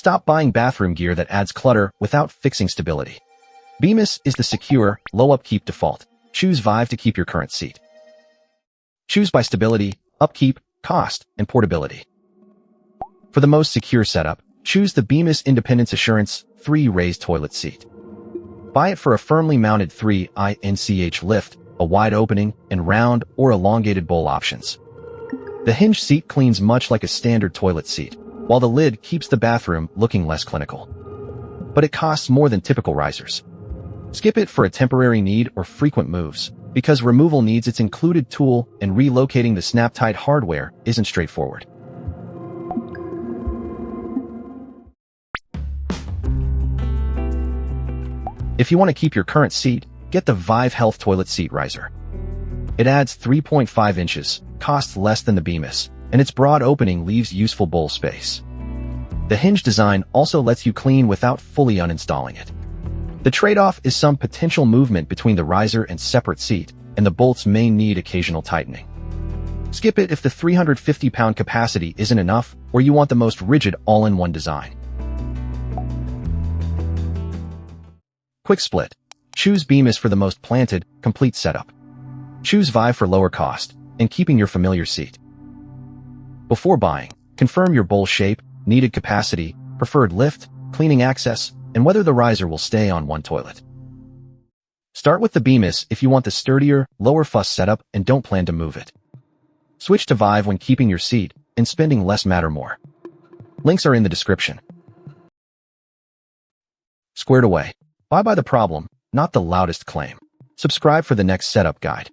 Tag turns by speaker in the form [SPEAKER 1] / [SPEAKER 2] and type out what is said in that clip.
[SPEAKER 1] Stop buying bathroom gear that adds clutter without fixing stability. Bemis is the secure, low upkeep default. Choose Vive to keep your current seat. Choose by stability, upkeep, cost, and portability. For the most secure setup, choose the Bemis Independence Assurance 3 raised toilet seat. Buy it for a firmly mounted 3-inch lift, a wide opening, and round or elongated bowl options. The hinge seat cleans much like a standard toilet seat, while the lid keeps the bathroom looking less clinical. But it costs more than typical risers. Skip it for a temporary need or frequent moves, because removal needs its included tool and relocating the snap-tight hardware isn't straightforward. If you want to keep your current seat, get the Vive Health Toilet Seat Riser. It adds 3.5 inches, costs less than the Bemis, and its broad opening leaves useful bowl space. The hinge design also lets you clean without fully uninstalling it. The trade-off is some potential movement between the riser and separate seat, and the bolts may need occasional tightening. Skip it if the 350-pound capacity isn't enough or you want the most rigid all-in-one design. Quick split. Choose Bemis for the most planted, complete setup. Choose Vive for lower cost and keeping your familiar seat. Before buying, confirm your bowl shape, needed capacity, preferred lift, cleaning access, and whether the riser will stay on one toilet. Start with the Bemis if you want the sturdier, lower fuss setup and don't plan to move it. Switch to Vive when keeping your seat and spending less matter more. Links are in the description. Squared away. Buy by the problem, not the loudest claim. Subscribe for the next setup guide.